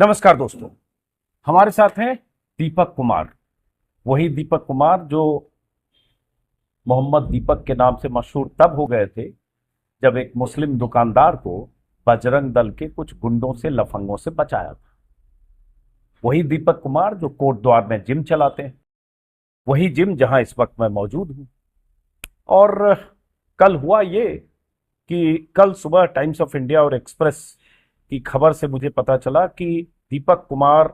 नमस्कार दोस्तों, हमारे साथ हैं दीपक कुमार। वही दीपक कुमार जो मोहम्मद दीपक के नाम से मशहूर तब हो गए थे जब एक मुस्लिम दुकानदार को बजरंग दल के कुछ गुंडों से, लफंगों से बचाया था। वही दीपक कुमार जो कोटद्वार में जिम चलाते हैं, वही जिम जहां इस वक्त मैं मौजूद हूं। और कल हुआ ये कि कल सुबह टाइम्स ऑफ इंडिया और एक्सप्रेस की खबर से मुझे पता चला कि दीपक कुमार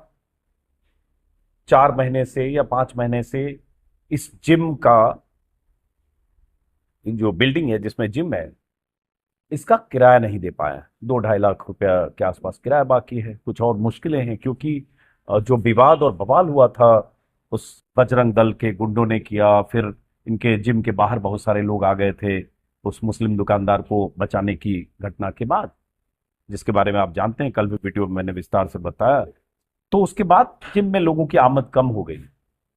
4 महीने से या 5 महीने से इस जिम का, जो बिल्डिंग है जिसमें जिम है, इसका किराया नहीं दे पाया। 2-2.5 लाख रुपया के आसपास किराया बाकी है। कुछ और मुश्किलें हैं क्योंकि जो विवाद और बवाल हुआ था उस बजरंग दल के गुंडों ने किया, फिर इनके जिम के बाहर बहुत सारे लोग आ गए थे उस मुस्लिम दुकानदार को बचाने की घटना के बाद, जिसके बारे में आप जानते हैं, कल भी वीडियो में मैंने विस्तार से बताया। तो उसके बाद जिम में लोगों की आमद कम हो गई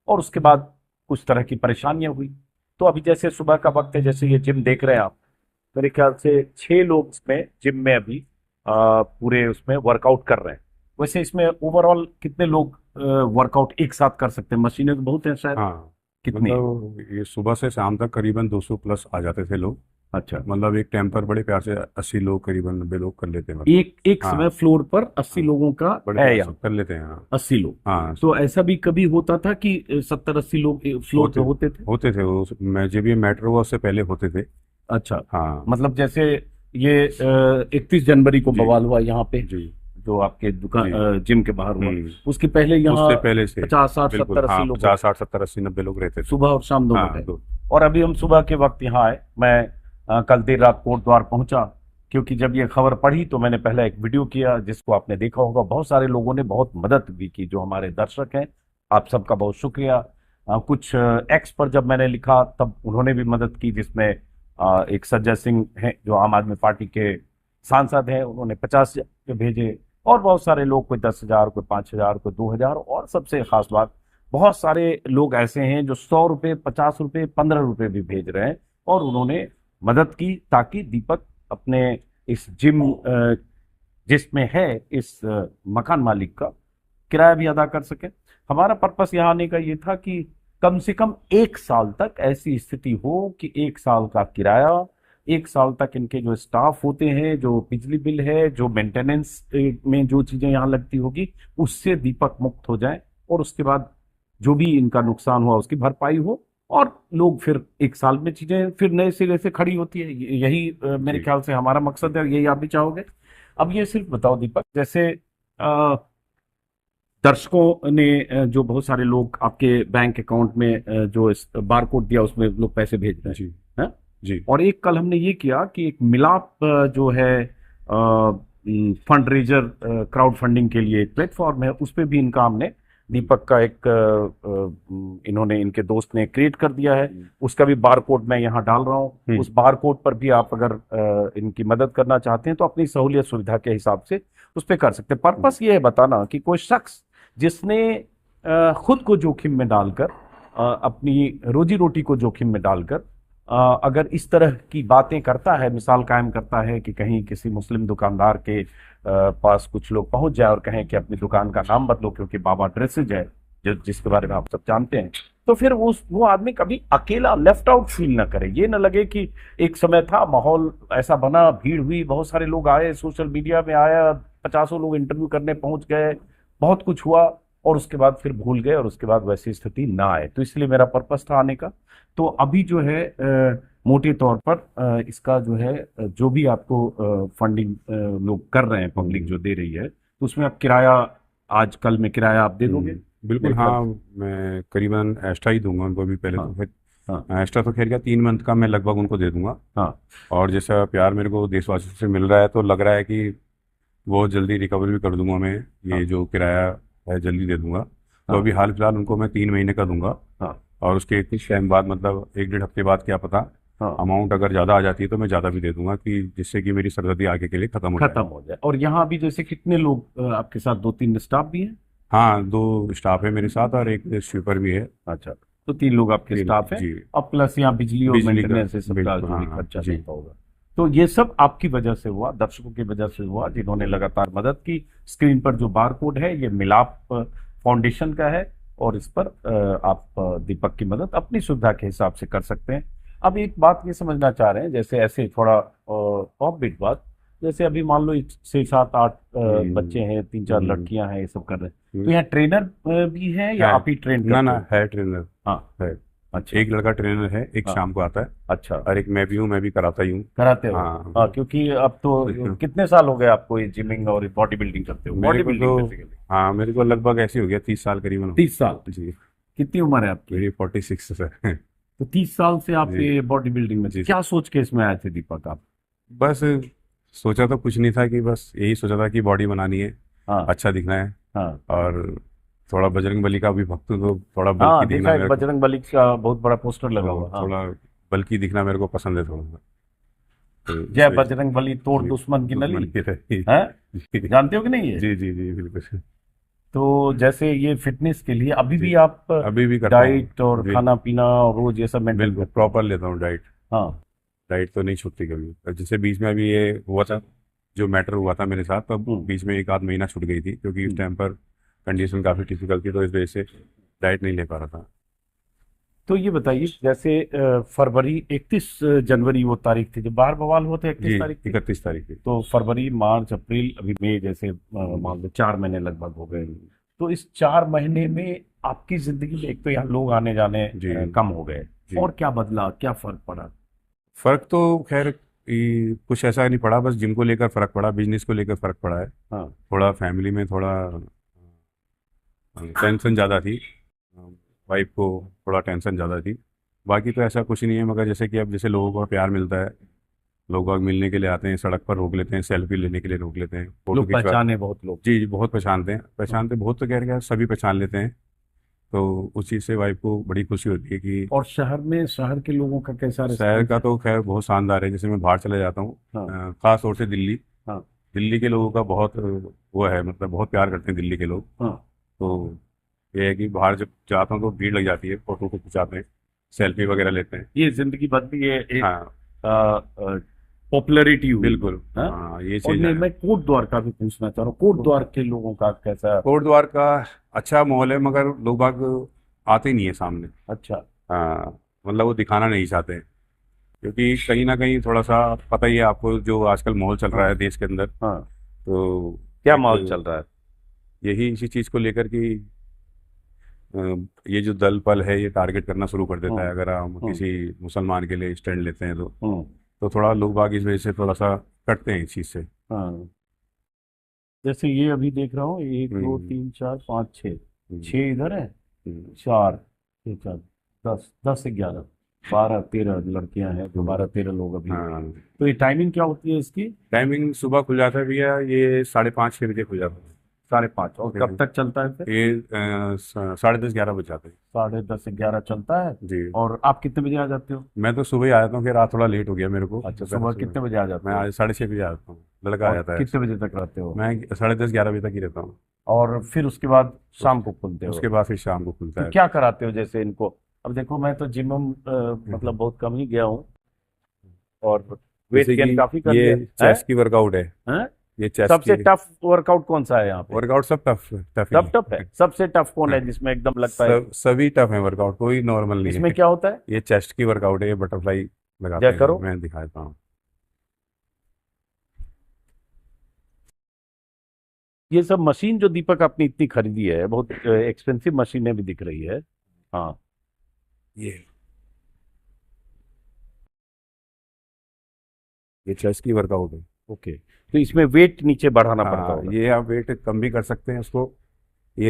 और उसके बाद कुछ तरह की परेशानियां हुई। तो अभी जैसे सुबह का वक्त है, जैसे ये जिम देख रहे हैं आप, मेरे ख्याल से 6 लोग इसमें जिम में अभी पूरे उसमें वर्कआउट कर रहे हैं। वैसे इसमें ओवरऑल कितने लोग वर्कआउट एक साथ कर सकते हैं? मशीनें तो बहुत हैं शायद। हाँ, कितनी? मतलब ये सुबह से शाम तक करीबन 200 प्लस आ जाते थे लोग। अच्छा, मतलब एक टाइम पर बड़े प्यार से 80 लोग, करीबन 90 लोग कर लेते हैं, मतलब। एक एक हाँ समय फ्लोर पर 80 हाँ, लोगों का बड़े है प्यार से यहाँ? कर लेते हैं, हाँ। 80 लोग? हाँ, तो ऐसा भी कभी होता था कि 70-80 लोग फ्लोर पे होते होते थे? होते थे वो, मैं जब ये मेट्रो हुआ उससे पहले होते थे। अच्छा, हाँ मतलब जैसे ये 31 जनवरी को जी बवाल हुआ यहाँ पे, जी जो आपके दुकान जी। जिम के बाहर हुआ, हम्म। उसके पहले यहाँ उससे पहले से 50, 60, बिल्कुल, 70, 80 हाँ, लोग 50, 60, 70, 80, 90 लोग रहते थे। सुबह और शाम दोनों हाँ, टाइम। तो और अभी हम सुबह के वक्त यहाँ आए। मैं कल देर रात कोटद्वार पहुंचा क्योंकि जब ये खबर पढ़ी तो मैंने पहले एक वीडियो किया जिसको आपने देखा होगा। बहुत सारे लोगों ने बहुत मदद भी की, जो हमारे दर्शक हैं, आप सबका बहुत शुक्रिया। कुछ एक्स पर जब मैंने लिखा तब उन्होंने भी मदद की, जिसमें एक सज्जय सिंह हैं जो आम आदमी पार्टी के सांसद हैं, उन्होंने 50 भेजे। और बहुत सारे लोग, कोई 10,000, कोई 5,000, कोई 2,000। और सबसे खास बात, बहुत सारे लोग ऐसे हैं जो 100 रुपये, 50 रुपये, 15 रुपये भी भेज रहे हैं और उन्होंने मदद की ताकि दीपक अपने इस जिम जिसमें है, इस मकान मालिक का किराया भी अदा कर सके। हमारा पर्पस यहाँ आने का ये था कि कम से कम 1 साल तक ऐसी स्थिति हो कि 1 साल का किराया, 1 साल तक इनके जो स्टाफ होते हैं, जो बिजली बिल है, जो मेंटेनेंस में जो चीजें यहाँ लगती होगी, उससे दीपक मुक्त हो जाए और उसके बाद जो भी इनका नुकसान हुआ उसकी भरपाई हो और लोग फिर 1 साल में चीजें फिर नए सिरे से खड़ी होती है। यही मेरे जी ख्याल से हमारा मकसद है, यही आप भी चाहोगे। अब ये सिर्फ बताओ दीपक, जैसे अ, दर्शकों ने जो बहुत सारे लोग आपके बैंक अकाउंट में जो बार कोड दिया उसमें लोग पैसे भेज रहे जी हैं, हैं? जी और एक कल हमने ये किया कि एक मिलाप जो है फंड रेजर, क्राउड फंडिंग के लिए एक प्लेटफॉर्म है, उस पर भी इनका हमने, दीपक का एक इन्होंने, इनके दोस्त ने क्रिएट कर दिया है। उसका भी बार कोड मैं यहाँ डाल रहा हूँ। उस बार कोड पर भी आप अगर इनकी मदद करना चाहते हैं तो अपनी सहूलियत सुविधा के हिसाब से उस पर कर सकते हैं। पर्पस ये है बताना कि कोई शख्स जिसने खुद को जोखिम में डालकर, अपनी रोजी रोटी को जोखिम में डालकर अगर इस तरह की बातें करता है, मिसाल कायम करता है कि कहीं किसी मुस्लिम दुकानदार के पास कुछ लोग पहुंच जाए और कहें कि अपनी दुकान का नाम बदलो क्योंकि बाबा ड्रेसेज है, जिसके बारे में आप सब जानते हैं, तो फिर वो आदमी कभी अकेला लेफ्ट आउट फील ना करे। ये ना लगे कि एक समय था, माहौल ऐसा बना, भीड़ हुई, बहुत सारे लोग आए, सोशल मीडिया में आया, 50 लोग इंटरव्यू करने पहुंच गए, बहुत कुछ हुआ और उसके बाद फिर भूल गए और उसके बाद वैसी स्थिति ना आए। तो इसलिए मेरा पर्पस था आने का। तो अभी जो है मोटे तौर पर इसका जो है जो भी आपको फंडिंग लोग कर रहे हैं, पब्लिक जो दे रही है, तो उसमें आप किराया, आज कल में किराया आप दे दोगे? बिल्कुल, मेरे ख्याल हाँ। मैं करीबन एक्स्ट्रा ही दूंगा उनको अभी, पहले हाँ तो फिर हाँ एक्स्ट्रा तो खैर क्या, 3 मंथ का मैं लगभग उनको दे दूंगा। हाँ और जैसा प्यार मेरे को देशवासियों से मिल रहा है तो लग रहा है कि बहुत जल्दी रिकवर भी कर दूंगा मैं। हाँ ये जो किराया है जल्दी दे दूंगा। तो हाँ अभी हाल फिलहाल उनको मैं 3 महीने का दूंगा। हाँ और उसके कुछ टाइम बाद, मतलब 1-1.5 हफ्ते बाद, क्या पता हाँ अमाउंट अगर ज़्यादा आ जाती है तो मैं ज़्यादा भी दे दूंगा, कि जिससे कि मेरी सरदर्दी आगे के लिए ख़त्म हो जाए। खत्म हो जाए। और यहाँ अभी जैसे कितने लोग आपके साथ, 2-3 स्टाफ भी हैं? हाँ, 2 स्टाफ है मेरे साथ और एक स्वीपर भी है। अच्छा, तो 3 लोग आपके तीन, स्टाफ हैं। जी। और प्लस यहाँ बिजली और बिजली का, मेंटेनेंस से सबका बिल्कुल, जो भी हाँ हाँ खर्चा जी। चलता होगा। तो ये सब आपकी वजह से हुआ, दर्शकों की वजह से हुआ, जिन्होंने लगातार मदद की। स्क्रीन पर जो बार कोड है ये मिलाप फाउंडेशन का है, और इस पर आप दीपक की मदद अपनी सुविधा के हिसाब से कर सकते हैं। अब एक बात ये समझना चाह रहे हैं, जैसे ऐसे थोड़ा ऑफ बीट बात, जैसे अभी मान लो 6 7 8 बच्चे हैं, 3 4 लड़कियां हैं, ये सब कर रहे हैं, तो यहाँ ट्रेनर भी है या है। आप ही ट्रेन ना करते ना, हो? है ट्रेनर। हाँ। है। अच्छा। एक लड़का ट्रेनर है, एक हाँ। शाम को आता है, अच्छा। और एक मैं भी हूँ, मैं भी कराता ही हूँ। कराते हो? हाँ। हाँ, क्योंकि अब तो कितने साल हो गए आपको ये जिमिंग और बॉडी बिल्डिंग करते हो? मेरे बॉडी को बिल्डिंग तो बेसिकली। हाँ, मेरे को लगभग ऐसे हो गया 30 साल करीबन हो 30 साल? जी। कितनी उम्र है आपकी? मेरी 46 है। तो 30 साल से आप जी। ये बॉडी बिल्डिंग में जी। क्या सोच के इसमें आए थे दीपक आप? बस सोचा तो कुछ नहीं था, कि बस यही सोचा था कि बॉडी बनानी है, हाँ। अच्छा दिखना है, हाँ। और थोड़ा बजरंग बली का भी भक्त हूँ, तो थोड़ा हाँ, बल्कि देखा दिखना एक मेरे को, बजरंग बली का बहुत बड़ा पोस्टर लगा तो हुआ। हाँ। थोड़ा बल्कि दिखना मेरे को पसंद है थोड़ा सा, तो जय इसलिए बजरंग बली, तोड़ जी, दुश्मन की दुश्मन नली। की रही। हैं? जानते हो कि नहीं ये? जी जी जी, बिल्कुल। तो जैसे ये फिटनेस के लिए अभी जी, भी आप अभी भी करता हूँ। डाइट और बिल्कुल खाना पीना और रोज ये सब मेंटेन बिल्कुल करते प्रॉपर लेता हूँ डाइट। हो? हाँ। डाइट तो नहीं छूटती कभी। अब जैसे बीच में अभी ये हुआ था, जो मैटर हुआ था मेरे साथ, तब हम्म। बीच में 1 आध महीना छूट गई थी, क्योंकि उस हम्म। टाइम पर कंडीशन काफ़ी डिफिकल्ट थी, तो इस वजह से डाइट नहीं ले पा रहा था। तो ये बताइए, जैसे फरवरी 31 जनवरी वो तारीख थी जब बाहर बवाल हुआ था, जी, 31 तारीख थी। 31 तारीख की। तो फरवरी मार्च अप्रैल अभी मई, जैसे मान लो 4 महीने लगभग हो गए। तो इस 4 महीने में आपकी जिंदगी में एक तो यहाँ लोग आने जाने जी कम हो गए, जी। और क्या बदला, क्या फर्क पड़ा? फर्क तो खैर कुछ ऐसा नहीं पड़ा, बस जिम को लेकर फर्क पड़ा, बिजनेस को लेकर फर्क पड़ा है। हाँ। थोड़ा फैमिली में थोड़ा टेंशन ज़्यादा थी, वाइफ को थोड़ा टेंशन ज़्यादा थी। बाकी तो ऐसा कुछ नहीं है, मगर जैसे कि अब जैसे लोगों को प्यार मिलता है, लोग बाग मिलने के लिए आते हैं, सड़क पर रोक लेते हैं, सेल्फी लेने के लिए रोक लेते हैं, फोटो लोग खिंचवा। पहचाने बहुत लोग। जी जी, बहुत पहचानते हैं, पहचानते बहुत, तो कह रहे हैं सभी पहचान लेते हैं। तो उस चीज़ से वाइफ को बड़ी खुशी होती है कि और शहर में, शहर के लोगों का कैसा शहर रिस्पॉन्स का है? तो खैर बहुत शानदार है। जैसे मैं बाहर चले जाता हूँ, हाँ। खास तौर से दिल्ली, हाँ। दिल्ली के लोगों का बहुत वो है, मतलब बहुत प्यार करते हैं दिल्ली के लोग। हाँ। तो ये है कि बाहर जब जाता हूँ तो भीड़ लग जाती है, फोटो को खिंचाते हैं, सेल्फी वगैरह लेते हैं। ये जिंदगी बदली है, एक हाँ पॉपुलैरिटी हुई। बिल्कुल, हाँ? हाँ ये और चीज़ है। मैं कोट द्वार का भी पूछना चाह रहा हूँ, कोट द्वार के लोगों का कैसा? कोट द्वार का अच्छा माहौल है, मगर लोग बाग आते ही नहीं है सामने। अच्छा। हाँ, मतलब वो दिखाना नहीं चाहते हैं, क्योंकि कहीं ना कहीं थोड़ा सा पता ही है आपको, जो आजकल माहौल चल रहा है देश के अंदर। हाँ। तो क्या एक माहौल चल रहा है? यही इसी चीज़ को लेकर कि अ, ये जो दल पल है, ये टारगेट करना शुरू कर देता है हम्म। अगर हम हम्म। किसी मुसलमान के लिए स्टैंड लेते हैं, हम्म। तो थोड़ा लोग बाग इस वजह से थोड़ा सा कटते हैं इस चीज़ से। हाँ। जैसे ये अभी देख रहा हूँ, 1 2 3 4 5 6, हम्म, 6 इधर है, हम्म, 4 6 4 10 10 से 11 12 13 लड़कियां हैं, जो 12 13 लोग अभी। हाँ। तो ये टाइमिंग क्या होती है इसकी? टाइमिंग सुबह खुल जाता है भैया, ये 5:30 6 बजे खुल जाता है। 5:30, और कब तक चलता है फिर? ये 10:30 11 बजे जाते हैं। 10:30 से 11 चलता है। जी। और आप कितने बजे आ जाते हो? मैं तो सुबह ही आ जाता हूँ, फिर रात थोड़ा लेट हो गया मेरे को, अच्छा, दोपहर सुबह सुबह। कितने बजे आ जाते मैं हो? आज 6:30 बजे आ जाता हूँ, लड़का आ और जाता है। कितने बजे तक रहते हो? मैं 10:30 11 बजे तक ही रहता हूँ। और फिर उसके बाद शाम को खुलते हो? उसके बाद फिर शाम को खुलता तो है। क्या कराते हो जैसे इनको? अब देखो, मैं तो जिम मतलब बहुत कम ही गया हूँ, और वेट जैसे गेन काफी कि कर लिया ये चेस्ट की वर्कआउट है, है? ये चेस्ट सबसे की टफ वर्कआउट कौन सा है यहाँ पे? वर्कआउट सब टफ टफ ही सब टफ है? सबसे टफ कौन है हाँ। जिसमें एकदम लगता है? सभी टफ है वर्कआउट, कोई नॉर्मल नहीं इसमें है। क्या होता है? ये चेस्ट की वर्कआउट है, ये बटरफ्लाई लगाते जय हैं, करो। मैं दिखा देता हूँ। ये सब मशीन जो दीपक आपने इतनी खरीदी है, बहुत एक्सपेंसिव मशीनें भी दिख रही है। हाँ। ये चेस्ट की वर्कआउट है। ओके, तो इसमें वेट नीचे बढ़ाना पड़ता हाँ, होगा? ये आप वेट कम भी कर सकते हैं उसको, ये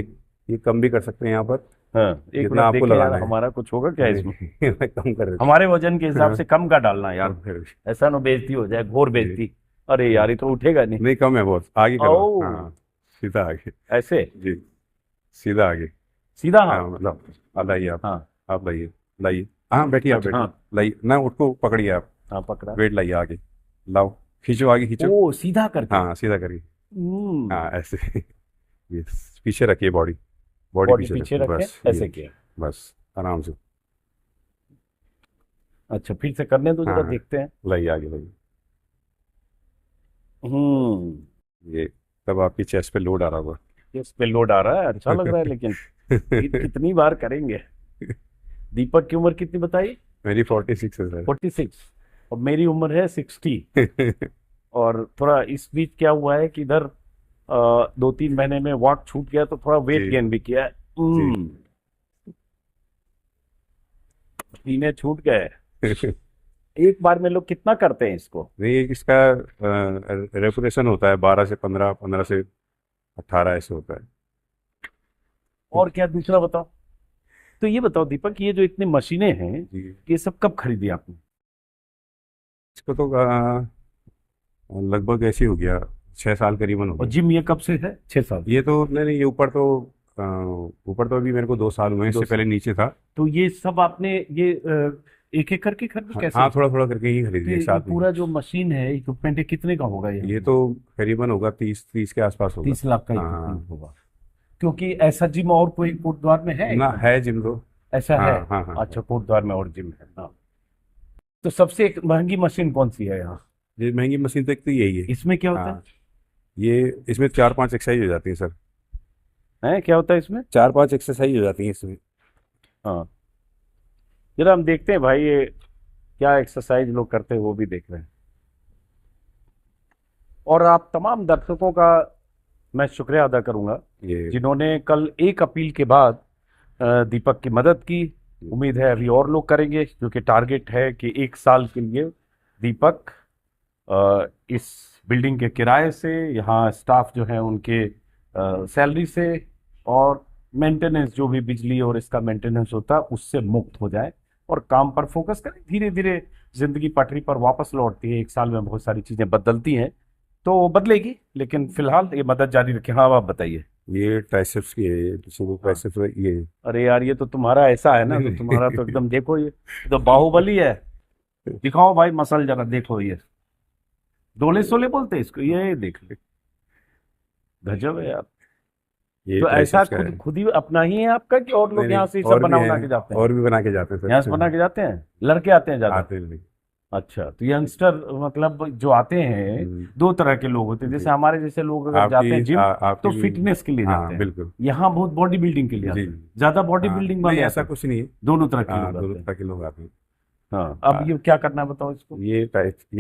ये कम भी कर सकते हैं यहाँ पर, हाँ, एक जितना मिनट आपको देखें यार, लगाना है। हमारा कुछ होगा क्या इसमें? मैं कम कर देता हमारे वजन के हिसाब से कम का डालना है यार, हूँ। ऐसा ना बेइज्जती हो जाए, घोर बेइज्जती। अरे यार, ये तो उठेगा नहीं। नहीं, कम है बहुत, आगे करो। ओ। हाँ, सीधा आगे। ऐसे? जी, सीधा आगे। सीधा? हाँ, हाँ। मतलब अब लाइए आप। हाँ। आप लाइए, लाइए। हाँ, बैठिए, आप अच्छा, बैठिए। हाँ। लाइए ना, उसको पकड़िए आप, हाँ, पकड़ा। वेट लाइए आगे, लाओ, खींचो आगे, खींचो। ओ, सीधा करके? हाँ, सीधा करिए। हम्म। हाँ, ऐसे। ये पीछे रखिए बॉडी, बॉडी बॉडी पीछे पीछे रखिए, रखे, बस ऐसे ये, किया? बस आराम से। अच्छा, फिर से करने दो, जरा हाँ, देखते हैं। लाइए आगे, लाइए, ये तब आपकी चेस्ट पे लोड आ रहा होगा। इस पे लोड आ रहा है, अच्छा लग रहा है, लेकिन कितनी बार करेंगे? दीपक की उम्र कितनी बताई? मेरी 46 है सर। 46। और मेरी उम्र है 60। और थोड़ा इस बीच क्या हुआ है कि इधर 2-3 महीने में वॉक छूट गया, तो थोड़ा वेट जी गेन भी किया है। जी। सीने छूट गए। एक बार में लोग कितना करते हैं इसको? नहीं, इसका रेपुटेशन होता है 12 से 15, 15 से 18 ऐसे होता है। और क्या दूसरा बताओ। तो ये बताओ दीपक, ये जो इतनी मशीनें हैं, जी। ये सब कब खरीदी आपने? इसको तो लगभग ऐसे ही हो गया, 6 साल करीबन हो और गया। जिम ये कब से है? 6 साल? ये तो नहीं नहीं, ये ऊपर तो अभी मेरे को 2 साल हुए हैं, दो इससे साल पहले नीचे था। तो ये सब आपने ये एक एक करके खरीदी हाँ कैसे? हाँ, थोड़ा थोड़ा करके ही खरीद तो लिया ये साथ में। पूरा जो मशीन है, इक्विपमेंट है, कितने का होगा ये? ये तो करीबन होगा 30 के आसपास होगा। 30 लाख का हाँ इक्विपमेंट होगा? क्योंकि ऐसा जिम और कोई कोटद्वार में है ना, इतना? है जिम तो। ऐसा हाँ है? हाँ हाँ अच्छा, हाँ। कोटद्वार में और जिम है, हाँ। तो सबसे एक महंगी मशीन कौन सी है यहाँ? ये महंगी मशीन तो एक तो यही है। इसमें क्या होता हाँ, ये इसमें 4-5 एक्सरसाइज हो जाती है सर। है? क्या होता है इसमें? 4-5 एक्सरसाइज हो जाती है इसमें। हाँ, जरा हम देखते हैं भाई, ये क्या एक्सरसाइज लोग करते हैं वो भी देख रहे हैं। और आप तमाम दर्शकों का मैं शुक्रिया अदा करूंगा, ये जिन्होंने कल एक अपील के बाद दीपक की मदद की। उम्मीद है अभी और लोग करेंगे, क्योंकि टारगेट है कि 1 साल के लिए दीपक इस बिल्डिंग के किराए से, यहाँ स्टाफ जो है उनके सैलरी से, और मेंटेनेंस, जो भी बिजली और इसका मेंटेनेंस होता है, उससे मुक्त हो जाए और काम पर फोकस करें। धीरे धीरे जिंदगी पटरी पर वापस लौटती है, 1 साल में बहुत सारी चीजें बदलती हैं, तो बदलेगी, लेकिन फिलहाल ये मदद जारी रखें। हाँ, आप बताइए। ये ट्राइसेप्स की है, ये पीछे को हाँ। ट्राइसेप्स ये। अरे यार, ये तो तुम्हारा ऐसा है ना, तो तुम्हारा तो एकदम देखो, ये तो बाहुबली है। दिखाओ भाई मसल जरा, देखो ये डोले सोले बोलते हैं इसको, ये देख ले, गजब है यार। ये तो ऐसा ट्राइसेप्स का है। खुद खुद ही अपना ही है आपका, कि और नहीं लोग यहाँ से नहीं, ये सब और भी बना है, बना के जाते हैं? और भी बना के जाते हैं यहाँ से बना सर। के जाते हैं, लड़के आते हैं ज्यादा? आते हैं नहीं। अच्छा, तो यंगस्टर मतलब जो आते हैं, हम्म, दो तरह के लोग होते हैं। जी। जैसे हमारे जैसे लोग अगर जाते हैं जिम, आपकी तो भी। फिटनेस के लिए जाते हाँ हैं। बिल्कुल। यहाँ बहुत बॉडी बिल्डिंग के लिए आते जी। हैं, ज्यादा बॉडी हाँ बिल्डिंग नहीं, वाले ऐसा आते हैं। कुछ नहीं है। दोनों तरह के हाँ, लोग दोनों आते हैं। तरह के लोग आते हैं। हाँ, अब हाँ, ये क्या करना है बताओ इसको। ये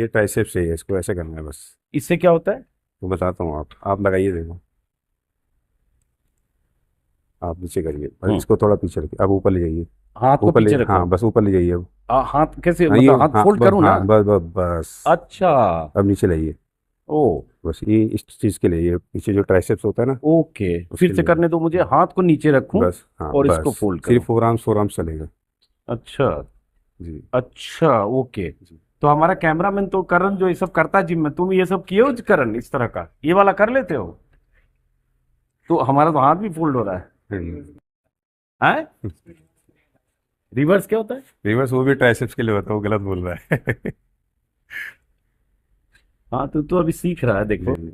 ट्राइसेप्स है, इसको ऐसे करना है बस। इससे क्या होता है? तो बताता हूँ, आप लगाइए, देखो। आप नीचे करिए, बस हम्म। इसको थोड़ा पीछे रखिए, अब ऊपर ले जाइए। हाथ को ऊपर ले, पीछे रखो? हाँ बस ऊपर ले जाइए अब। हाथ कैसे, हाँ ये, मतलब हाथ हाँ फोल्ड बस, करूँ ना? हाँ बस बस बस। अच्छा। अब नीचे लाइए। ओ। बस ये इस चीज़ के लिए, ये पीछे जो ट्राइसेप्स होता है ना, ओके, उसके फिर से लिए। करने दो मुझे। हाथ को नीचे रखूं बस हाँ और इसको बस, फोल्ड सिर्फ करूं? फोर आर्म्स चलेगा। अच्छा। जी अच्छा, ओके। जी। तो हमारा कैमरामैन तो करण, जो ये सब करता है जिम में, तुम ये सब किए हो करण? इस तरह का ये वाला कर लेते हो? तो हमारा तो हाथ भी फोल्ड हो रहा है। हैं? रिवर्स क्या होता है? रिवर्स वो भी ट्राइसेप्स के लिए होता है, वो गलत बोल रहा है। हाँ, तो अभी सीख रहा है, देखो। जी जी।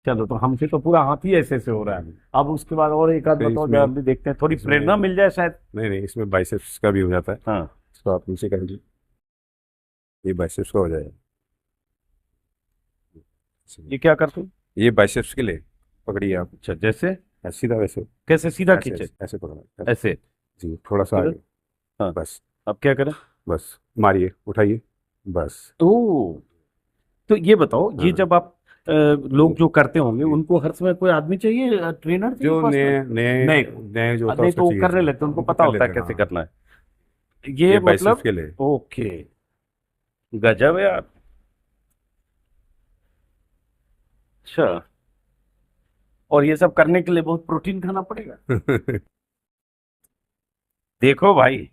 चलो, तो हमसे तो पूरा हाथ ही ऐसे से हो रहा है। अब उसके बाद और एक आध तो बताओ, इसमें जरा भी देखते हैं, थोड़ी इसमें प्रेरणा मिल जाए शायद। नहीं नहीं, इसमें बाइसेप्स का भी हो जाता है। हाँ। इसको आप नीचे कर लीजिए, ये बाइसेप्स का हो जाएगा। ये क्या करते हो? ये बाइसेप्स के लिए पकड़िए आप। अच्छा, जैसे? सीधा वैसे, कैसे सीधा ऐसे खींचे? ऐसे ऐसे पकड़ना है। ऐसे? जी, थोड़ा सा फिर? आगे। हाँ। बस अब क्या करें? बस, मारिए, उठाइए, बस। ओ। तो ये बताओ, ये हाँ जब आप लोग जो करते होंगे, जी। उनको हर समय कोई आदमी चाहिए, ट्रेनर चाहिए जो पर्सनल? नए नए नहीं। नए जो होता है नहीं उसको तो वो चाहिए, करने चाहिए। लगते हैं, उनको उनको पता कर होता है लेते हैं, कैसे हाँ। करना है, ये ये बाइसेप्स मतलब। के लिए। ओके, गजब है यार। अच्छा। और ये सब करने के लिए बहुत प्रोटीन खाना पड़ेगा? देखो भाई,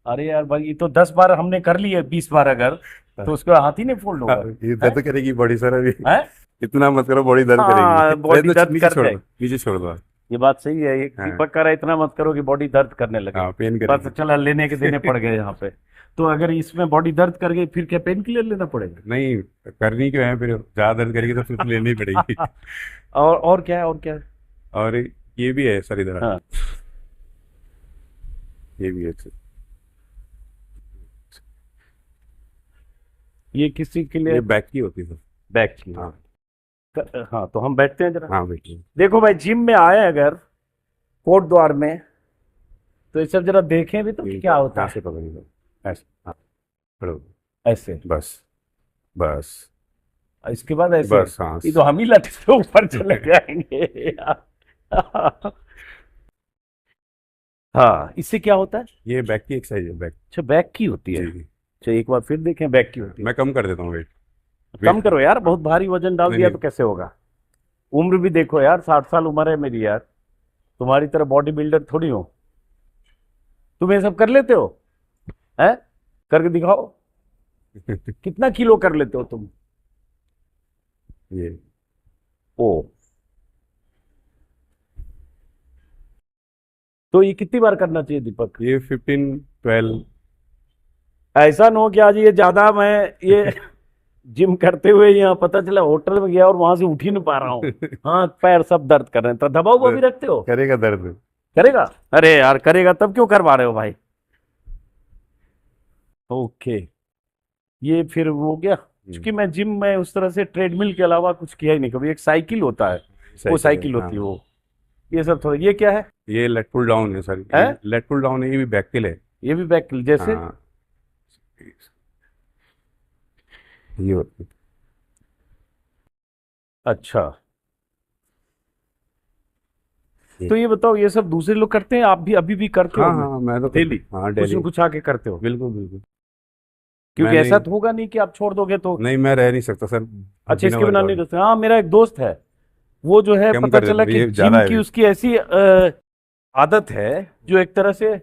अरे यार भाई, ये तो 10 बार हमने कर लिए, 20 बार अगर, तो उसके बाद हाथ ही नहीं फोल्ड होगा। ये है? दर्द करेगी बॉडी सर अभी। है? इतना मत करो, बॉडी दर्द करेगी। हाँ, बॉडी दर्द नीचे कर छोड़ जाए। दो, नीचे छोड़ दो। ये बात सही है, ये हाँ दीपक कह रहा है, इतना मत करो कि बॉडी दर्द करने लगे। हाँ, पेन बस करेगी। चला, लेने के देने पड़ गए यहाँ पे। तो अगर इसमें बॉडी दर्द कर गई, फिर क्या पेन किलर लेना पड़ेगा? नहीं, करनी क्यों है, फिर ज्यादा दर्द करेगी तो फिर तो लेनी पड़ेगी। और क्या है, और क्या है? और ये भी है सर, इधर हाँ। ये भी है सर। ये किसी के लिए? ये बैक की होती है सर। बैक की। हाँ हाँ तो हम बैठते हैं जरा। हाँ बैठिए। देखो भाई, जिम में आए अगर कोट द्वार में, तो ये सब जरा देखें भी तो ये क्या होता यहाँ है। से पकड़िए, ऐसे, हाँ, खड़ो, ऐसे, बस बस इसके बाद ऐसे। बस, हाँ। ये तो हम ही लटक के ऊपर चले जाएंगे। हाँ, इससे क्या होता है। ये बैक की एक्सरसाइज है, बैक। अच्छा, बैक की होती है। जी जी। अच्छा, एक बार फिर देखें, बैक की होती है। मैं कम कर देता हूँ वेट। कम वेट करो यार, बहुत भारी वजन डाल नहीं दिया नहीं, तो कैसे होगा। उम्र भी देखो यार, 60 साल उम्र है मेरी यार। तुम्हारी तरह बॉडी बिल्डर थोड़ी हो। तुम ये सब कर लेते हो, हैं? करके दिखाओ, कितना किलो कर लेते हो तुम। ये ओ, तो ये कितनी बार करना चाहिए दीपक। ये 15-12। ऐसा न हो कि आज ये ज्यादा मैं ये जिम करते हुए यहाँ पता चला होटल में गया और वहां से उठ ही नहीं पा रहा हूँ। हाथ पैर सब दर्द कर रहे हैं, तो दबाव वो भी रखते हो। करेगा दर्द। करेगा। अरे यार, करेगा तब क्यों करवा रहे हो भाई। ओके, ये फिर हो गया। क्योंकि मैं जिम में उस तरह से ट्रेडमिल के अलावा कुछ किया ही नहीं कभी। एक साइकिल होता है, वो साइकिल है, होती है हाँ। वो। ये सब थोड़ा, ये क्या है। ये लेट पुल डाउन है सर, है? लेट पुल डाउन है, ये भी बैक के लिए। ये भी बैक जैसे। हाँ, ये होती है। अच्छा, तो ये बताओ, ये सब दूसरे लोग करते हैं, आप भी अभी भी करते हाँ हो। हाँ, मैं तो डेली हाँ कुछ डेली, न कुछ आके करते हो। बिल्कुल बिल्कुल। मैं क्योंकि नहीं, ऐसा तो होगा नहीं कि आप छोड़ दोगे तो। नहीं मैं रह नहीं सकता सर अच्छा, बिना इसके बिना नहीं वर्कआउट। रहते। हाँ, मेरा एक दोस्त है, वो जो है कम पता कर चला देता, कि ये जिम ज्यादा है की वेट। उसकी ऐसी आदत है, जो एक तरह से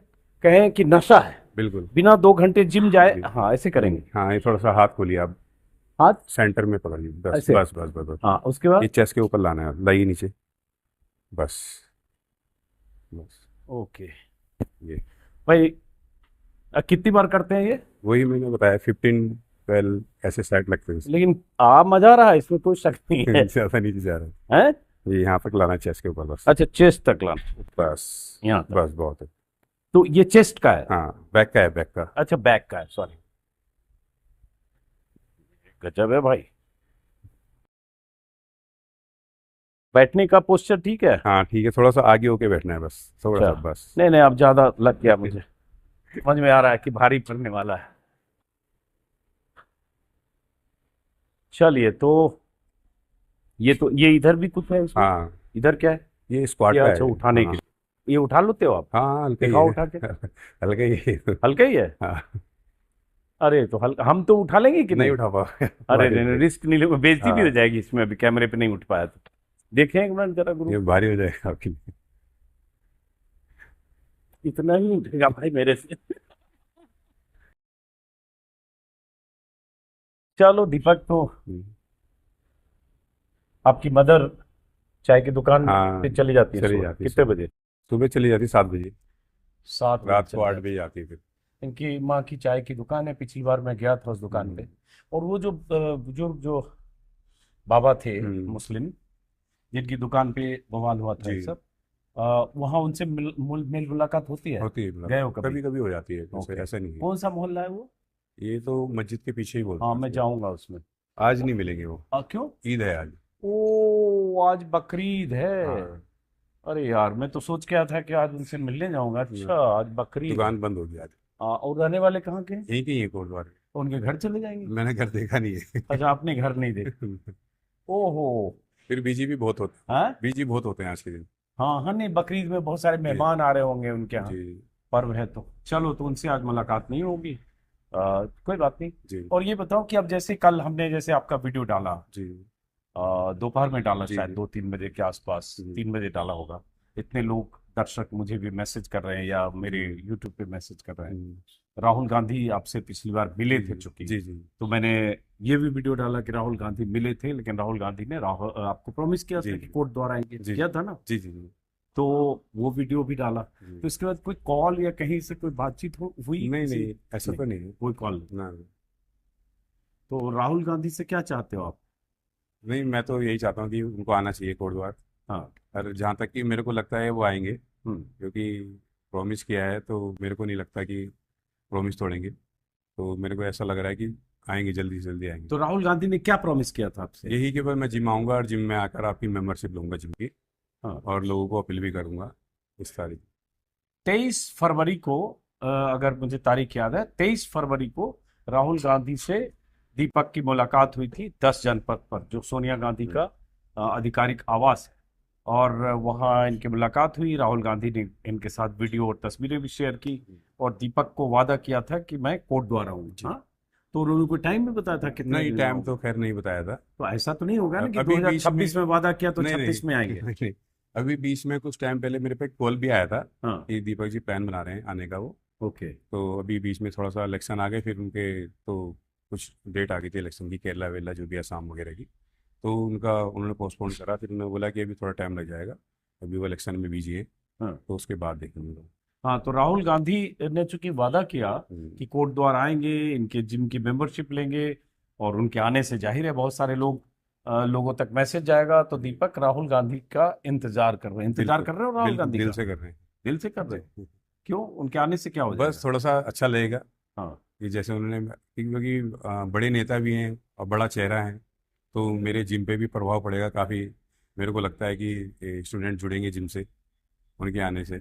कहें कि नशा है। बिल्कुल बिना 2 घंटे जिम जाए, जी। हाँ ऐसे करेंगे। हाँ, ये थोड़ा सा हाथ खोलिए आप, हाथ सेंटर में पकड़िए, बस ऐसे। बस बस बस बस। हाँ, उसके ये बाद। चेस्ट के ऊपर लाना है, लाइए नीचे, बस बस। ओके ये भाई, कितनी बार करते हैं ये। वही मैंने बताया, 15-12 ऐसे सेट लगते हैं इसमें। लेकिन मजा आ रहा है, इसमें कोई शक नहीं है। ज्यादा नीचे जा रहा हैं? है, ये यहाँ तक लाना है चेस्ट के ऊपर, बस अच्छा, चेस्ट तक लाना, बस यहाँ तक। बस, बहुत है। तो ये चेस्ट का है। हाँ, बैक का है, बैक का। अच्छा, बैक का है, सॉरी। गजब है भाई। बैठने का पोस्चर ठीक है। हाँ ठीक है, थोड़ा सा आगे होके बैठना है, बस थोड़ा अच्छा, सा, बस। नहीं नहीं, अब ज्यादा लग गया मुझे। समझ में आ रहा है कि भारी पड़ने वाला है। चलिए, तो ये इधर भी कुछ है इसमें। हाँ, इधर क्या है। ये स्क्वाट ये का अच्छा, है। उठाने के हाँ लिए ये उठा लेते हो आप। हाँ, हल्का ही दिखाओ है। उठा के। हल्का ही है। हल्का ही है। हाँ, अरे तो हल्का, हम तो उठा लेंगे कि नहीं नहीं। उठा पाओगे। अरे भारी नहीं हो नहीं, जाएगा। रिस्क नहीं लेंगे, बेइज्जती भी हो हाँ, जाएगी इसमें, अभी कैमरे पे नहीं उठ पाया तो। देखें एक मिनट जरा गुरु। ये भारी हो जाएगा आपके लिए। इतना ही उठेगा भाई मेरे से। चलो दीपक, तो हम्म, आपकी मदर चाय की दुकान हाँ, पे चली जाती है चली सुबह जाती है कितने सुबह। बजे। सुबह चली जाती 7 बजे, 7 बजे रात को चली 8 जाती बजे जाती है फिर। है। इनकी माँ की चाय की दुकान है, पिछली बार मैं गया था उस दुकान पे। और वो जो बुजुर्ग जो बाबा थे हम्म, मुस्लिम, जिनकी दुकान पे बवाल हुआ था ये जी, सब, वहाँ उनसे मेल मुलाकात होती है। होती है गए हो मतलब, कभी। कभी कभी हो जाती है, वैसे ओके, ऐसा नहीं है। कौन सा मोहल्ला है वो। ये तो मस्जिद के पीछे ही बोलते हाँ, हैं मैं उसको। जाऊंगा उसमें। आज नहीं मिलेंगे वो, क्यों। ईद है आज। ओ, आज बकरीद है। हाँ, अरे यार, मैं तो सोच के आया था कि आज उनसे मिलने जाऊंगा। अच्छा, आज बकरीद है। दुकान बंद होगी आज। और रहने वाले कहाँ के हैं? यहीं के ही है कोटद्वार। तो उनके घर चले जाएंगे। मैंने घर देखा नहीं अच्छा, आपने घर नहीं देखा। है। ओहो। फिर बिजी भी बहुत होते हाँ बिजी बहुत होते हैं आज के दिन। हाँ हाँ, नहीं, बकरीद में बहुत सारे जी मेहमान आ रहे होंगे उनके यहाँ। जी पर्व है तो चलो, तो उनसे आज मुलाकात नहीं होगी। कोई बात नहीं। जी और ये बताओ कि अब जैसे कल हमने जैसे आपका वीडियो डाला, जी दोपहर में डाला, जी शायद जी 2-3 बजे के आसपास, जी 3 बजे डाला होगा। इतने लोग दर्शक मुझे भी मैसेज कर रहे हैं या मेरे हम्म, यूट्यूब पे मैसेज कर रहे हैं। हम्म, राहुल गांधी आपसे पिछली बार मिले थे चूंकि, जी जी तो मैंने ये भी वीडियो डाला कि राहुल गांधी मिले थे, लेकिन राहुल गांधी ने आपको प्रॉमिस किया जी था कि कोर्ट द्वारा आएंगे, जी किया था ना। जी जी जी तो वो वीडियो भी डाला। जी। तो इसके बाद कोई कॉल या कहीं से कोई बातचीत हुई नहीं किसी। नहीं, ऐसा तो नहीं है। कोई कॉल नहीं। ना, तो राहुल गांधी से क्या चाहते हो आप। नहीं, मैं तो यही चाहता हूँ कि उनको आना चाहिए कोटद्वार। हाँ। और जहाँ तक कि मेरे को लगता है वो आएंगे, हम्म। क्योंकि प्रॉमिस किया है, तो मेरे को नहीं लगता कि प्रॉमिस तोड़ेंगे। तो मेरे को ऐसा लग रहा है कि आएंगे, जल्दी से जल्दी आएंगे। तो राहुल गांधी ने क्या प्रॉमिस किया था आपसे? यही कि भाई मैं जिम आऊँगा और जिम में आकर आपकी मेंबरशिप लूँगा जिम की, हाँ। और लोगों को अपील भी करूँगा इस तारीख। 23 फरवरी को अगर मुझे तारीख याद है, 23 फरवरी को राहुल गांधी से दीपक की मुलाकात हुई थी 10 जनपद पर, जो सोनिया गांधी का आधिकारिक आवास है। और वहाँ इनकी मुलाकात हुई। राहुल गांधी ने इनके साथ वीडियो और तस्वीरें भी शेयर की, और दीपक को वादा किया था कि मैं कोर्ट द्वारा हूँ। हाँ, तो उन्होंने कोई टाइम भी बताया था कितना? नहीं, टाइम तो खैर नहीं बताया था। तो ऐसा तो नहीं होगा ना कि अभी 2026 में वादा किया तो नहीं, 26 में आएंगे? नहीं, अभी बीच में कुछ टाइम पहले मेरे पे कॉल भी आया था हाँ। कि दीपक जी प्लान बना रहे हैं आने का वो। ओके। तो अभी बीच में थोड़ा सा इलेक्शन आ गए, फिर उनके तो कुछ डेट आ गई थी इलेक्शन की, केरला वेरला जो भी आसाम वगैरह की, तो उन्होंने पोस्टपोन करा। फिर उन्होंने बोला कि अभी थोड़ा टाइम लग जाएगा, अभी वो इलेक्शन में बिजी है, हाँ। तो उसके बाद देखेंगे। हाँ, तो राहुल गांधी ने चूंकि वादा किया कि कोर्ट द्वार आएंगे, इनके जिम की मेंबरशिप लेंगे, और उनके आने से जाहिर है बहुत सारे लोगों तक मैसेज जाएगा। तो दीपक राहुल गांधी का इंतजार कर रहे हैं। इंतजार कर रहे हो राहुल गांधी दिल का? से कर रहे हैं। दिल से कर रहे हैं? क्यों? उनके आने से क्या हो बस जाएगा? थोड़ा सा अच्छा लगेगा हाँ। कि जैसे उन्होंने, क्योंकि बड़े नेता भी हैं और बड़ा चेहरा है, तो मेरे जिम पे भी प्रभाव पड़ेगा काफ़ी। मेरे को लगता है कि स्टूडेंट जुड़ेंगे जिम से उनके आने से,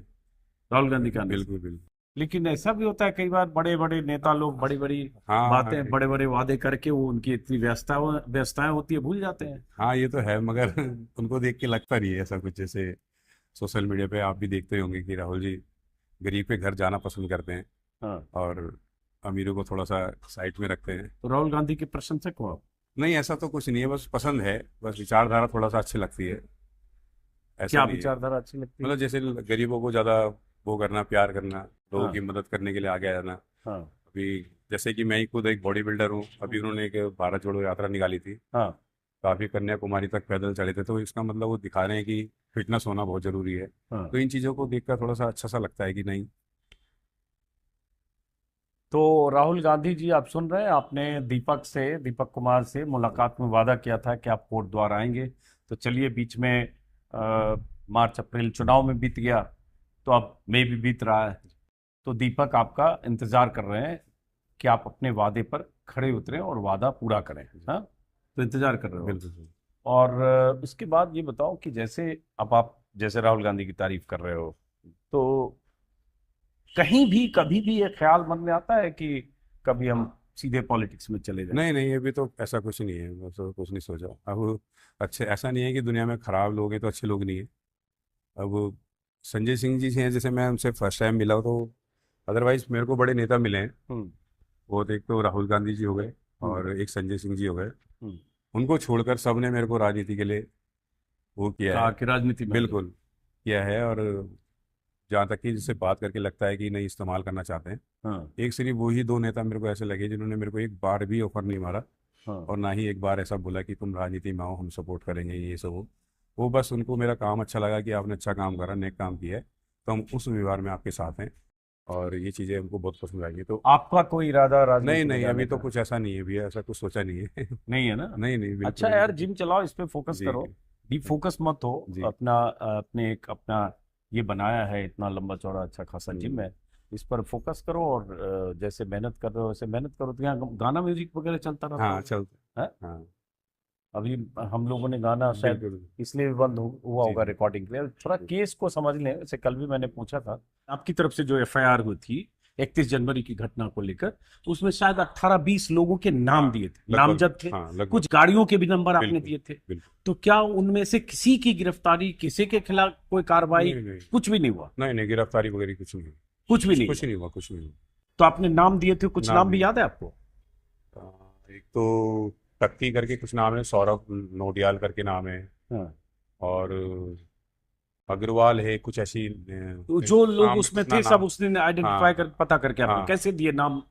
राहुल गांधी के आने से। बिल्कुल बिल्कुल। लेकिन ऐसा भी होता है कई बार, बड़े बड़े नेता लोग बड़ी बड़ी हाँ, बातें, बड़े बड़े वादे करके वो उनकी इतनी व्यस्तताएं होती है, भूल जाते हैं। हाँ, ये तो है, मगर उनको देख के लगता नहीं है ऐसा कुछ। जैसे सोशल मीडिया पे आप भी देखते होंगे कि राहुल जी गरीब के घर जाना पसंद करते हैं, हाँ। और अमीरों को थोड़ा सा साइड में रखते हैं। तो राहुल गांधी के प्रशंसक हो आप? नहीं, ऐसा तो कुछ नहीं है, बस पसंद है, बस विचारधारा थोड़ा सा अच्छी लगती है। ऐसा क्या नहीं है, विचारधारा अच्छी लगती है? मतलब जैसे गरीबों को ज़्यादा वो करना, प्यार करना, लोगों हाँ। की मदद करने के लिए आगे आ जाना। हाँ। अभी जैसे कि मैं ही खुद एक बॉडी बिल्डर हूँ, अभी उन्होंने एक भारत जोड़ो यात्रा निकाली थी, हाँ। काफ़ी कन्याकुमारी तक पैदल चले थे, तो इसका मतलब वो दिखा रहे हैं कि फिटनेस होना बहुत ज़रूरी है। हाँ। तो इन चीज़ों को देखकर थोड़ा सा अच्छा सा लगता है कि नहीं। तो राहुल गांधी जी, आप सुन रहे हैं, आपने दीपक कुमार से मुलाकात में वादा किया था कि आप कोर्ट द्वार आएंगे। तो चलिए, बीच में मार्च अप्रैल चुनाव में बीत गया, तो अब मई भी बीत रहा है। तो दीपक आपका इंतजार कर रहे हैं कि आप अपने वादे पर खड़े उतरें और वादा पूरा करें। हाँ, तो इंतजार कर रहे हो। बिल्कुल। और उसके बाद ये बताओ कि जैसे अब आप जैसे राहुल गांधी की तारीफ कर रहे हो, तो कहीं भी कभी भी ये ख्याल मन में आता है कि कभी हम सीधे पॉलिटिक्स में चले जाएं? नहीं नहीं, अभी तो ऐसा कुछ नहीं है, बस कुछ नहीं सोचा। अब अच्छे, ऐसा नहीं है कि दुनिया में खराब लोग हैं तो अच्छे लोग नहीं है। अब संजय सिंह जी हैं, जैसे मैं उनसे फर्स्ट टाइम मिला, तो अदरवाइज मेरे को बड़े नेता मिले हैं। वो तो एक तो राहुल गांधी जी हो गए, और एक संजय सिंह जी हो गए। उनको छोड़कर सबने मेरे को राजनीति के लिए वो किया है कि राजनीति में बिल्कुल किया है। और जहाँ तक कि जिससे बात करके लगता है कि नहीं इस्तेमाल करना चाहते हैं। हाँ। एक सिर्फ वही दो नेता मेरे को ऐसे लगे जिन्होंने मेरे को एक बार भी ऑफर नहीं मारा, हाँ। और ना ही एक बार ऐसा बोला कि तुम राजनीति में आओ, हम सपोर्ट करेंगे ये सब। वो बस उनको मेरा काम अच्छा लगा कि आपने अच्छा काम करा, नेक काम किया है, तो हम उस व्यवहार में आपके साथ हैं, और ये चीज़ें हमको बहुत पसंद आएंगी। तो आपका कोई इरादा राजनीति नहीं में नहीं, जाने अभी तो का? कुछ ऐसा नहीं है भैया, ऐसा कुछ सोचा नहीं है। नहीं है ना? नहीं नहीं, बिल्कुल अच्छा यार, जिम चलाओ, इस पे फोकस जी, करो, डीप फोकस मत हो। जी। अपना ये बनाया है इतना लंबा चौड़ा अच्छा खासा जिम है, इस पर फोकस करो, और जैसे मेहनत कर रहे हो वैसे मेहनत करो। तो यहाँ गाना म्यूजिक वगैरह चलता रहता हाँ, है? चलता हैं? हाँ, अभी हम लोगों ने गाना शायद बिल्कुल। इसलिए भी बंद हुआ जी, होगा रिकॉर्डिंग के लिए। थोड़ा केस को समझ लें। वैसे कल भी मैंने पूछा था आपकी तरफ से, जो एफआईआर हुई थी 31 जनवरी की घटना को लेकर, तो उसमें शायद 18-20 लोगों के नाम दिए थे, लगभग, नामजद थे। हाँ, लगभग। कुछ गाड़ियों के भी नंबर आपने बिल्कुल, दिए थे। बिल्कुल। तो क्या उनमें से किसी की गिरफ्तारी, किसी के खिलाफ कोई कार्रवाई? नहीं नहीं कुछ भी नहीं हुआ? नहीं नहीं, गिरफ्तारी वगैरह कुछ नहीं, कुछ भी नहीं कुछ हुआ? नहीं हुआ, कुछ नहीं हुआ। तो आपने नाम दिए थे, कुछ नाम भी नहीं। याद है आपको? एक तो टक्की करके कुछ नाम है, सौरभ नोडियाल करके नाम है, हाँ। और अग्रवाल है, कुछ ऐसी तो जो लोग नाम, उसमें इतना थे सब नाम। उसने आइडेंटिफाई हाँ, कर, पता करके आपको हाँ। कैसे दिए नाम?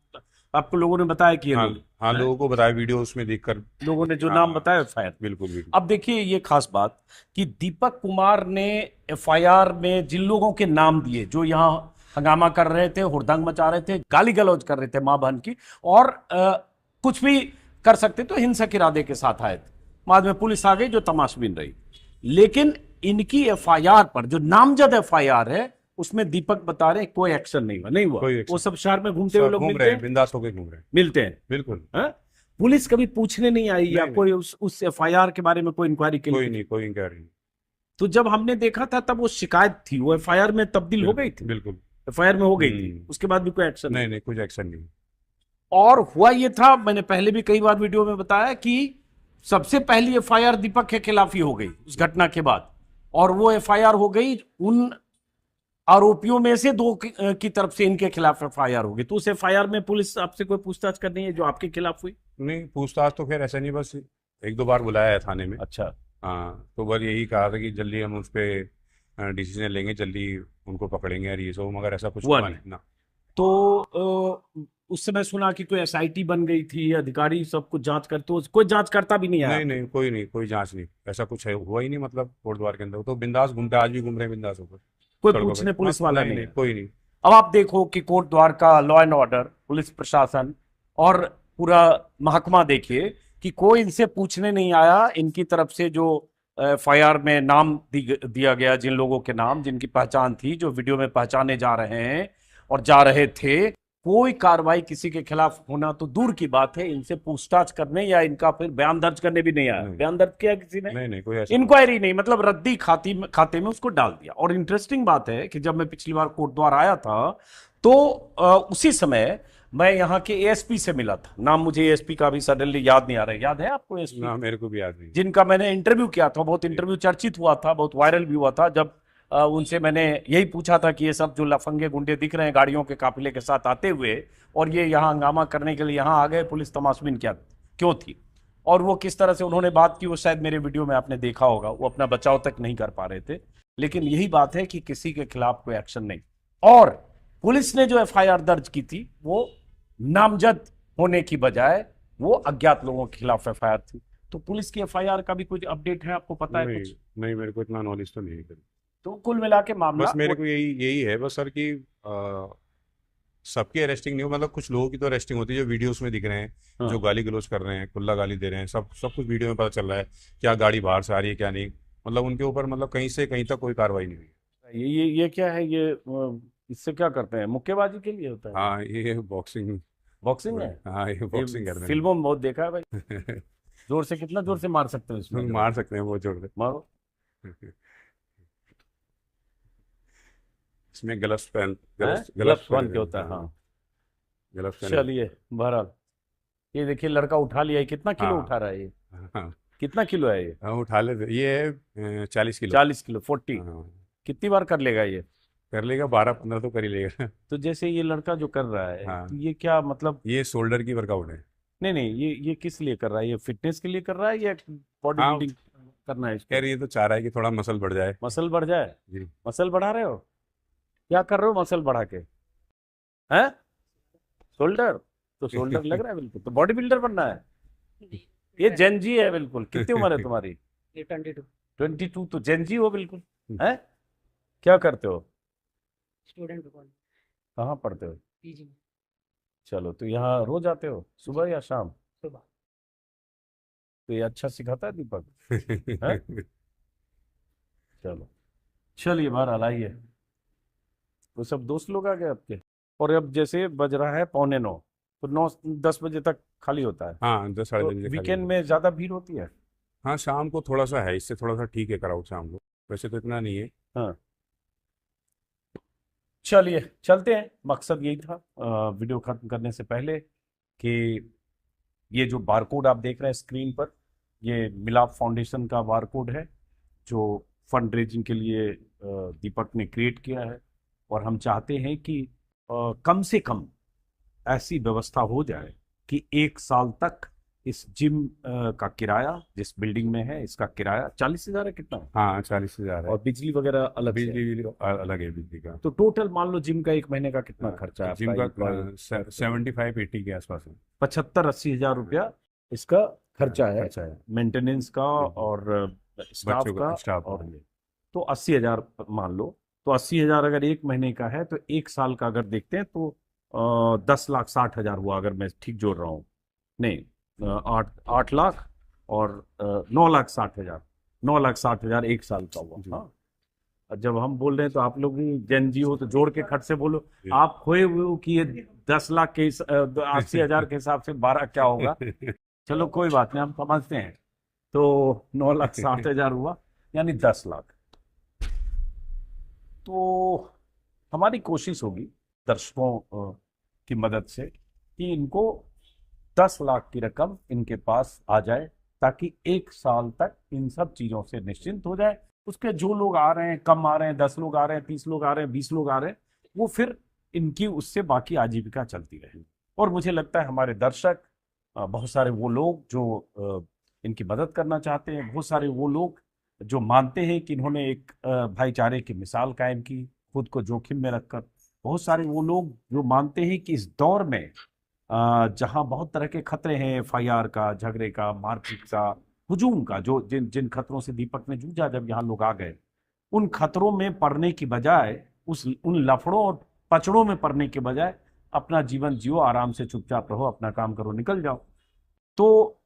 आपको लोगों ने बताया कि ये हाँ लोग? हाँ, लोगों को बताया, वीडियो उसमें देखकर लोगों ने जो हाँ, नाम बताया एफआईआर। बिल्कुल बिल्कुल। अब देखिए ये खास बात कि दीपक कुमार ने एफआईआर में जिन लोगों के नाम दिए, जो यहाँ हंगामा कर रहे थे, हुड़दंग मचा रहे थे, गाली गलौज कर रहे थे मां बहन की, और कुछ भी कर सकते तो हिंसक इरादे के साथ आए थे, बाद में पुलिस आ गई जो तमाशबीन रही। लेकिन इनकी एफआईआर पर, जो नामजद एफआईआर है, उसमें दीपक बता रहे हैं कोई एक्शन नहीं हुआ, नहीं हुआ। कोई एक्शन। वो सब शहर में घूमते हुए लोग घूम मिलते रहे हैं, हैं, बिंदास होकर घूम रहे हैं, मिलते हैं। बिल्कुल। हाँ? पुलिस कभी पूछने नहीं आई या नहीं, कोई उस एफआईआर के बारे में कोई इंक्वायरी के कोई लिए? नहीं, कोई इंक्वायरी नहीं। तो जब हमने देखा था तब वो शिकायत थी, वो एफआईआर में तब्दील हो गई थी? बिल्कुल। एफआईआर में हो गई थी, हम्म। उसके बाद भी कोई एक्शन नहीं नहीं, कुछ एक्शन नहीं। और हुआ ये था, मैंने पहले भी कई बार वीडियो में बताया कि सबसे पहली एफआईआर दीपक के खिलाफ ही हो गई उस घटना के बाद, और वो एफआईआर हो गई उन आरोपियों में से दो की तरफ से इनके खिलाफ एफआईआर हो गई। तो उस एफआईआर में पुलिस आपसे कोई पूछताछ कर रही है जो आपके खिलाफ हुई? नहीं, पूछताछ तो खैर ऐसा नहीं, बस एक दो बार बुलाया है थाने में। अच्छा। हाँ, तो बस यही कहा था कि जल्दी हम उस पर डिसीजन लेंगे, जल्दी उनको पकड़ेंगे और ये सब, मगर ऐसा कुछ हुआ हुआ नहीं। नहीं ना। तो उस समय सुना कि कोई एसआईटी बन गई थी, अधिकारी सब कुछ जांच करते, तो कोई जांच करता भी नहीं आया? नहीं नहीं, कोई नहीं, कोई जांच नहीं, ऐसा कुछ है हुआ ही नहीं। मतलब कोर्ट द्वार के अंदर वो तो बिंदास घूमते, आज भी घूम रहे हैं बिंदास होकर कोई सड़कों पूछने पे। पुलिस हाँ, वाला नहीं नहीं नहीं, है? कोई नहीं। अब आप देखो कि कोर्ट द्वार का लॉ एंड ऑर्डर, पुलिस प्रशासन और पूरा महकमा देखिए कि कोई इनसे पूछने नहीं आया। इनकी तरफ से जो एफआईआर में नाम दिया गया, जिन लोगों के नाम जिनकी पहचान थी, जो वीडियो में पहचाने जा रहे हैं और जा रहे थे, कोई कार्रवाई किसी के खिलाफ होना तो दूर की बात है, इनसे पूछताछ करने या इनका फिर बयान दर्ज करने भी नहीं आया। नहीं। बयान दर्ज किया किसी ने? नहीं नहीं, कोई ऐसा इंक्वायरी नहीं, मतलब रद्दी खाते में उसको डाल दिया। और इंटरेस्टिंग बात है कि जब मैं पिछली बार कोर्ट द्वार आया था तो उसी समय मैं यहाँ के एएसपी से मिला था। नाम मुझे एएसपी का भी सडनली याद नहीं आ रहा है। याद है आपको एएसपी? ना, मेरे को भी याद नहीं। जिनका मैंने इंटरव्यू किया था, बहुत इंटरव्यू चर्चित हुआ था, बहुत वायरल भी हुआ था, जब उनसे मैंने यही पूछा था कि ये सब जो लफंगे गुंडे दिख रहे हैं गाड़ियों के काफिले के साथ आते हुए और ये यहाँ हंगामा करने के लिए यहाँ आ गए, पुलिस तमाशबीन क्या क्यों थी, और वो किस तरह से उन्होंने बात की, वो शायद मेरे वीडियो में आपने देखा होगा। वो अपना बचाव तक नहीं कर पा रहे थे, लेकिन यही बात है कि किसी के खिलाफ कोई एक्शन नहीं। और पुलिस ने जो एफआईआर दर्ज की थी वो नामजद होने की बजाय वो अज्ञात लोगों के खिलाफ एफआईआर थी। तो पुलिस की एफआईआर का भी कुछ अपडेट है, आपको पता है नहीं कुछ? नहीं, मेरे को इतना नॉलेज तो नहीं है। तो कुल मिला के मामला बस मेरे को यही यही है बस सर कि सबकी अरेस्टिंग नहीं हो, मतलब कुछ लोगों की तो अरेस्टिंग होती है जो वीडियोस में दिख रहे हैं, हाँ। जो गाली गलौज कर रहे हैं, खुला गाली दे रहे हैं, सब सब कुछ वीडियो में पता चल रहा है। क्या गाड़ी बाहर से आ रही है क्या नहीं, मतलब उनके ऊपर मतलब कहीं से कहीं तक कोई कार्रवाई नहीं हुई। ये क्या है ये? इससे क्या करते हैं? मुक्केबाजी के लिए होता है? हाँ, ये बॉक्सिंग। बॉक्सिंग है? हाँ, ये बॉक्सिंग करते हैं। फिल्मों में बहुत देखा है भाई। जोर से, कितना जोर से मार सकते हैं इसमें? मार सकते हैं, वो जोड़ दे। मारो। इसमें ग्लव्स पहन, ग्लव्स पहन के होता है, हाँ। ग्लव्स पहन। चलिए, बहरहाल ये देखिए लड़का उठा लिया है। कितना किलो हाँ उठा रहा है ये? हाँ कितना किलो है ये? हाँ, उठा लेते। ये है 40 किलो। 40 किलो, 40। हाँ, कितनी बार कर लेगा ये? कर लेगा 12-15 तो कर ही लेगा। तो जैसे ये लड़का जो कर रहा है, हाँ। तो ये क्या मतलब? ये शोल्डर की वर्कआउट है। नहीं नहीं, ये किस लिए कर रहा है? ये फिटनेस के लिए कर रहा है या बॉडी हाँ, बिल्डिंग करना है इसको? खैर ये तो चाह रहा है कि थोड़ा मसल बढ़ जाए। मसल बढ़ जाए? जी। मसल बढ़ा रहे हो? क्या कर रहे हो मसल बढ़ा के? हैं? शोल्डर? तो शोल्डर लग रहा है बिल्कुल, तो बॉडी बिल्डर बनना है। ये जेनजी है बिल्कुल। कितनी उम्र है तुम्हारी? 22 22? तो जेनजी हो बिल्कुल। है? क्या करते हो? स्टूडेंट कॉलेज कहाँ पढ़ते हो? पीजी में चलो, तो यहाँ रोज आते हो सुबह या शाम? सुबह। तो ये अच्छा सिखाता है दीपक? है? चलो, चलिए बहरहाल आइए। तो सब दोस्त लोग आ गए आपके? और अब जैसे बज रहा है 8:45, तो 9-10 बजे तक खाली होता है? हाँ, 10 साढ़े तो 10 बजे खाली वीकेंड होता में ज्यादा भीड़ होती है? है। हाँ, शाम को थोड़ा सा है, इससे थोड़ा सा ठीक है क्राउड शाम को, वैसे तो इतना नहीं है। हाँ। चलिए चलते हैं। मकसद यही था वीडियो खत्म करने से पहले कि ये जो बारकोड आप देख रहे हैं स्क्रीन पर, ये मिलाप फाउंडेशन का बारकोड है जो फंड रेजिंग के लिए दीपक ने क्रिएट किया है। और हम चाहते हैं कि कम से कम ऐसी व्यवस्था हो जाए कि 1 साल तक इस जिम का किराया, जिस बिल्डिंग में है, इसका किराया 40,000 है कितना? हाँ, 40,000 है। और बिजली वगैरह अलग से है। बिजली अलग है, बिजली का। तो टोटल मान लो जिम का 1 महीने का कितना खर्चा है? जिम आपका का 75-80 के आसपास है। 75-80 हजार रुपया इसका खर्चा है, खर्चा है। मेंटेनेंस का और स्टाफ बच्चों का स्टाफ और ये। तो 80,000 मान लो। तो 80,000 अगर 1 महीने का है तो 1 साल का अगर देखते हैं तो 10,60,000 हुआ, अगर मैं ठीक जोड़ रहा हूँ। नहीं, 8 लाख और 9,60,000। 9,60,000 1 साल का हुआ। हाँ, और जब हम बोल रहे हैं तो आप लोग भी जन जी हो तो जोड़ के खट से बोलो। आप खोए हुए हो कि ये 10 लाख के 80,000 के हिसाब से 12 क्या होगा? चलो कोई बात नहीं, हम समझते हैं। तो 9,60,000 हुआ, यानी 10 लाख। तो हमारी कोशिश होगी दर्शकों की मदद से कि इनको 10 लाख की रकम इनके पास आ जाए, ताकि 1 साल तक इन सब चीजों से निश्चिंत हो जाए। उसके जो लोग आ रहे हैं, कम आ रहे हैं, 10 लोग आ रहे हैं, 30 लोग आ रहे हैं, 20 लोग आ रहे हैं, वो फिर इनकी उससे बाकी आजीविका चलती रहे। और मुझे लगता है हमारे दर्शक बहुत सारे वो लोग जो इनकी मदद करना चाहते हैं, बहुत सारे वो लोग जो मानते हैं कि इन्होंने एक भाईचारे की मिसाल कायम की, खुद को जोखिम में रखकर। बहुत सारे वो लोग जो मानते हैं कि इस दौर में जहां बहुत तरह के खतरे हैं, FIR का, झगड़े का, मारपीट का, हुजूम का, जो जिन जिन खतरों से दीपक ने जूझा जब यहाँ लोग आ गए, उन खतरों में पड़ने की बजाय, उन लफड़ों और पचड़ों में पड़ने के बजाय अपना जीवन जियो, आराम से चुपचाप रहो, अपना काम करो, निकल जाओ। तो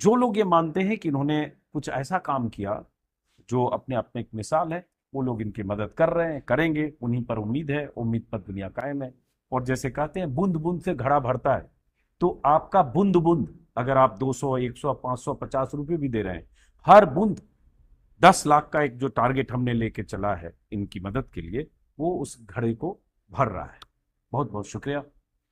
जो लोग ये मानते हैं कि इन्होंने कुछ ऐसा काम किया जो अपने आप में एक मिसाल है, वो लोग इनकी मदद कर रहे हैं, करेंगे। उन्हीं पर उम्मीद है, उम्मीद पर दुनिया कायम है। और जैसे कहते हैं, बूंद बूंद से घड़ा भरता है। तो आपका बूंद बूंद, अगर आप 200, 100, 500, 50 रुपये भी दे रहे हैं, हर बूंद 10 लाख का एक जो टारगेट हमने लेके चला है इनकी मदद के लिए, वो उस घड़े को भर रहा है। बहुत बहुत शुक्रिया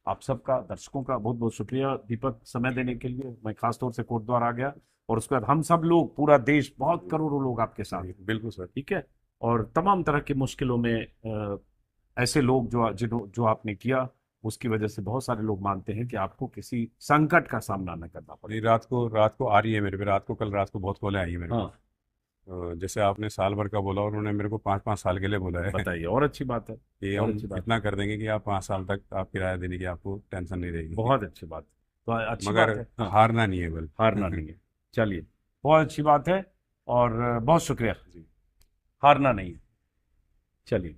आप सबका, दर्शकों का बहुत बहुत शुक्रिया दीपक, समय देने के लिए। मैं खास तौर से कोटद्वार आ गया, और उसके बाद हम सब लोग, पूरा देश, बहुत करोड़ों लोग आपके साथ। बिल्कुल सर। ठीक है। और तमाम तरह की मुश्किलों में ऐसे लोग जो आपने किया, उसकी वजह से बहुत सारे लोग मानते हैं कि आपको किसी संकट का सामना न करना पड़े। नहीं, रात को आ रही है मेरे पे, कल रात को बहुत कॉलें आई है मेरे हाँ, को। जैसे आपने साल भर का बोला, उन्होंने मेरे को 5-5 साल के लिए बोला है बताइए, और अच्छी बात है। कि और हम अच्छी बात इतना कर देंगे कि आप 5 साल तक आप किराया देने की आपको टेंशन नहीं रहेगी। बहुत अच्छी बात। तो अच्छी मगर बात है। हाँ, हारना नहीं है बल। हारना नहीं है। चलिए, बहुत अच्छी बात है, और बहुत शुक्रिया। हारना नहीं है। चलिए।